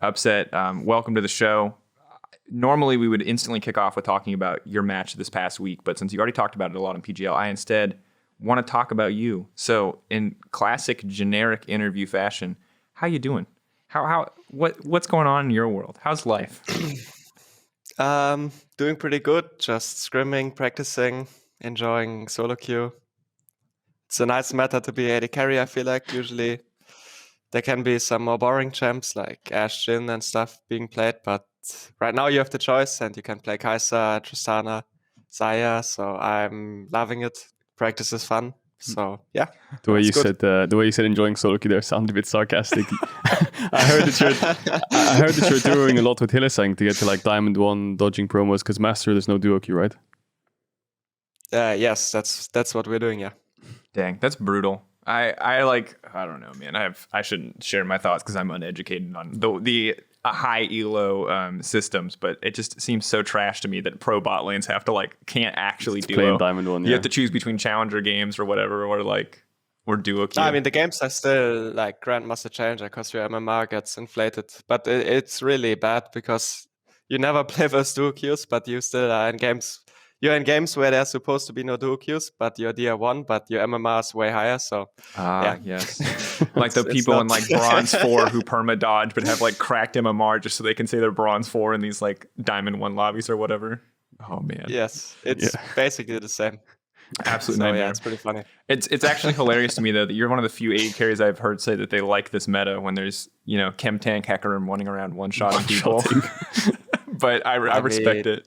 Upset, welcome to the show. Normally, we would instantly kick off with talking about your match this past week, but since you already talked about it a lot on PGL, I instead want to talk about you. So, in classic generic interview fashion, how you doing? What's going on in your world? How's life? Doing pretty good. Just scrimming, practicing, enjoying solo queue. It's a nice meta to be AD carry, I feel like. Usually there can be some more boring champs like Ashe, Jhin and stuff being played, but right now you have the choice and you can play Kai'Sa, Tristana, Xayah, so I'm loving it. Practice is fun. So yeah, the way you said enjoying solo queue there sounded a bit sarcastic. I heard that you're doing a lot with Hylissang to get to like Diamond 1 dodging promos because Master there's no duo queue, right? Yes, that's what we're doing. Yeah. Dang, that's brutal. I don't know, man. I shouldn't share my thoughts because I'm uneducated on the high elo systems, but it just seems so trash to me that pro bot lanes have to can't actually duo. Diamond 1. You have to choose between challenger games or whatever, or duo queue. I mean, the games are still like Grandmaster Challenger because your MMR gets inflated, but it's really bad because you never play versus duo queues, but you still are in games. You're in games where there's supposed to be no duo queues, but you're DR1, but your MMR is way higher. So, yes. Like the people in Bronze 4 who perma dodge but have cracked MMR just so they can say they're Bronze 4 in these Diamond 1 lobbies or whatever. Oh, man. Yes, it's basically the same. Absolutely nightmare. Yeah, it's pretty funny. It's actually hilarious to me though that you're one of the few AD carries I've heard say that they like this meta when there's Chem Tank Hecarim running around one-shotting people. But I respect it.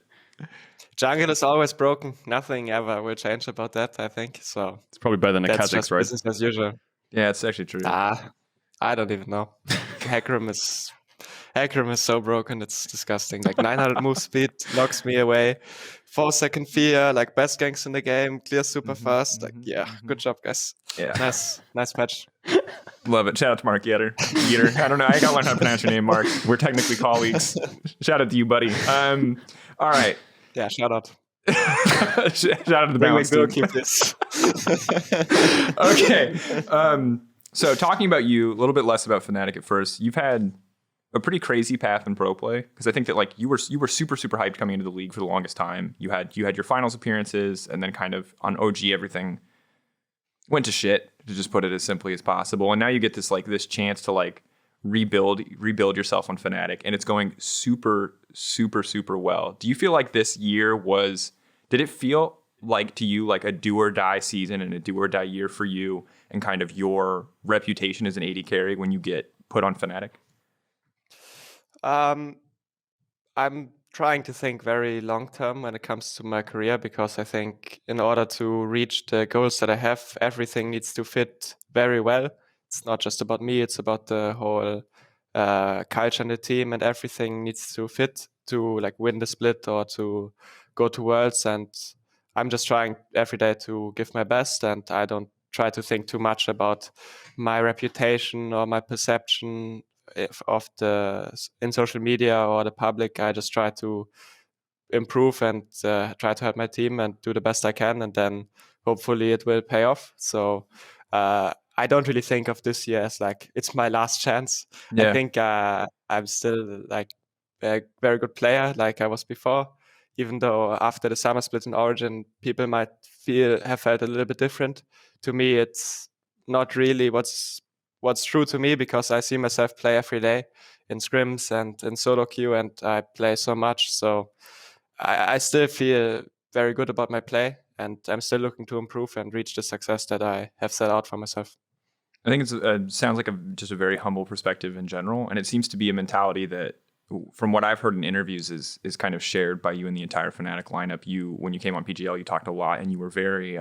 Jungle is always broken. Nothing ever will change about that, I think. So it's probably better than a that's Kha'Zix, right? Business as usual. Yeah, it's actually true. I don't even know. Hecarim is so broken, it's disgusting. 900 move speed knocks me away. 4-second fear, best ganks in the game, clears super fast. Good job, guys. Yeah. Nice match. Love it. Shout out to Mark Yeater. I don't know. I gotta learn how to pronounce your name, Mark. We're technically colleagues. Shout out to you, buddy. All right. Yeah, shout out. Shout out to the balance team. Keep this. Okay. So talking about you, a little bit less about Fnatic at first. You've had a pretty crazy path in pro play because I think that you were super hyped coming into the league for the longest time. You had your finals appearances and then kind of on OG everything went to shit, to just put it as simply as possible. And now you get this this chance to rebuild yourself on Fnatic, and it's going super well. Do you feel like this year did it feel to you like a do or die season and a do or die year for you and kind of your reputation as an AD carry when you get put on Fnatic? I'm trying to think very long term when it comes to my career because I think in order to reach the goals that I have, everything needs to fit very well. It's not just about me, it's about the whole culture in the team, and everything needs to fit to win the split or to go to Worlds. And I'm just trying every day to give my best, and I don't try to think too much about my reputation or my perception in social media or the public. I just try to improve and try to help my team and do the best I can, and then hopefully it will pay off. So I don't really think of this year as it's my last chance. I think I'm still a very good player like I was before, even though after the summer split in Origin, people might have felt a little bit different. To me, it's not really what's true to me because I see myself play every day in scrims and in solo queue, and I play so much. So I still feel very good about my play, and I'm still looking to improve and reach the success that I have set out for myself. I think it sounds like just a very humble perspective in general, and it seems to be a mentality that, from what I've heard in interviews, is kind of shared by you and the entire Fnatic lineup. When you came on PGL, you talked a lot, and you were very.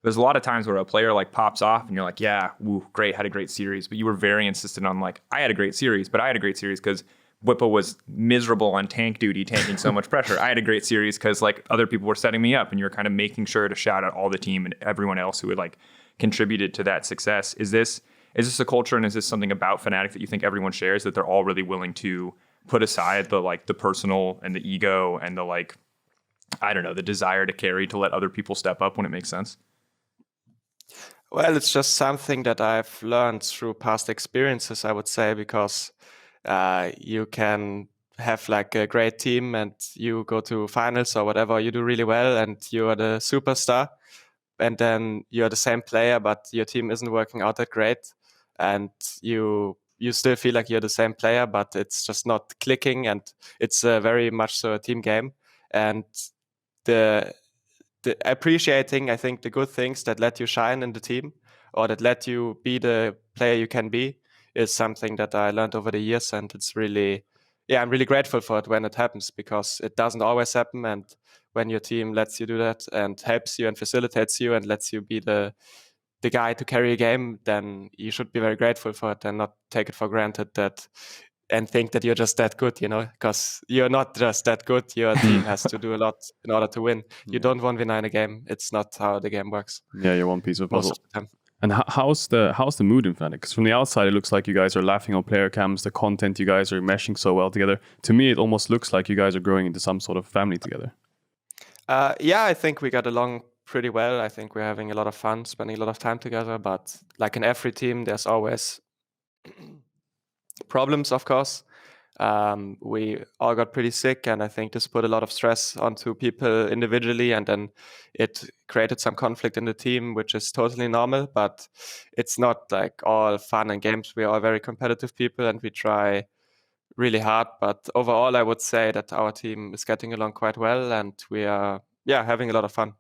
There's a lot of times where a player pops off, and you're like, "Yeah, woo, great, had a great series," but you were very insistent on I had a great series, but I had a great series because Whippo was miserable on tank duty, tanking so much pressure. I had a great series because other people were setting me up, and you were kind of making sure to shout out all the team and everyone else who had contributed to that success. Is this a culture, and is this something about Fnatic that you think everyone shares, that they're all really willing to put aside the personal and the ego and the desire to carry, to let other people step up when it makes sense? Well, it's just something that I've learned through past experiences, I would say, because you can have like a great team and you go to finals or whatever, you do really well and you are the superstar, and then you're the same player but your team isn't working out that great, and you still feel like you're the same player but it's just not clicking, and it's very much so a team game. And the appreciating, I think, the good things that let you shine in the team or that let you be the player you can be is something that I learned over the years, and it's really, I'm really grateful for it when it happens, because it doesn't always happen. And when your team lets you do that and helps you and facilitates you and lets you be the guy to carry a game, then you should be very grateful for it and not take it for granted that and think that you're just that good, because you're not just that good. Your team has to do a lot in order to win. You don't 1v9 a game. It's not how the game works. Yeah, you're one piece of Most puzzle. of the time. And how's the mood in Fnatic? Because from the outside, it looks like you guys are laughing on player cams. The content, you guys are meshing so well together. To me, it almost looks like you guys are growing into some sort of family together. I think we got along pretty well. I think we're having a lot of fun, spending a lot of time together. But like in every team, there's always problems, of course. We all got pretty sick, and I think this put a lot of stress onto people individually, and then it created some conflict in the team, which is totally normal. But it's not like all fun and games. We are all very competitive people, and we try really hard. But overall, I would say that our team is getting along quite well, and we are having a lot of fun.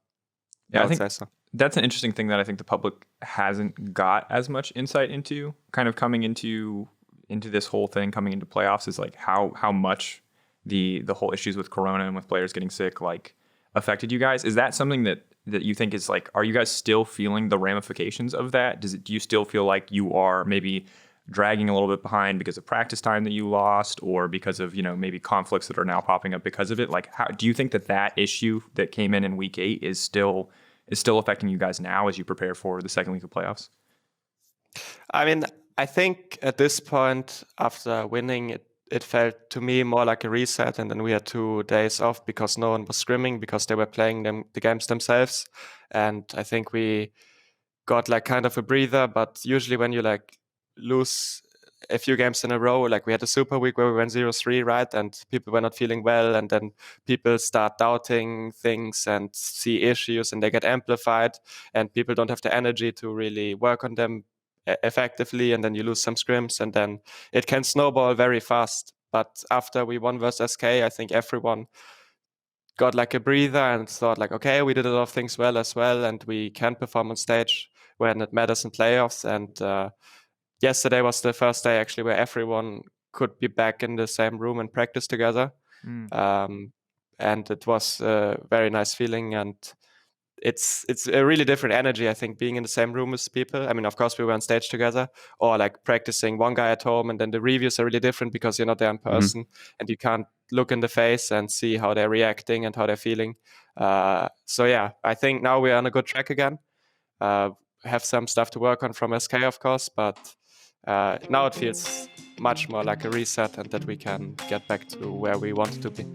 Yeah, I would say so. That's an interesting thing that I think the public hasn't got as much insight into, kind of coming into this whole thing, coming into playoffs, is like how much the whole issues with Corona and with players getting sick like affected you guys. Is that something that you think is like, are you guys still feeling the ramifications of that? Do you still feel like you are maybe dragging a little bit behind because of practice time that you lost, or because of, maybe conflicts that are now popping up because of it? Like, how do you think that issue that came in week 8 is still affecting you guys now as you prepare for the second week of playoffs? I mean, I think at this point, after winning, it felt to me more like a reset, and then we had 2 days off because no one was scrimming, because they were playing the games themselves. And I think we got like kind of a breather. But usually when you like lose a few games in a row, like we had a super week where we went 0-3, right? And people were not feeling well, and then people start doubting things and see issues, and they get amplified, and people don't have the energy to really work on them effectively, and then you lose some scrims, and then it can snowball very fast. But after we won versus SK, I think everyone got like a breather and thought like, okay, we did a lot of things well as well, and we can perform on stage when it matters in playoffs. And yesterday was the first day actually where everyone could be back in the same room and practice together. And it was a very nice feeling, and it's a really different energy, I think, being in the same room as people. I mean, of course, we were on stage together, or like practicing one guy at home, and then the reviews are really different because you're not there in person, and you can't look in the face and see how they're reacting and how they're feeling. So yeah, I think now we're on a good track again. Have some stuff to work on from SK, of course, but now it feels much more like a reset, and that we can get back to where we wanted to be.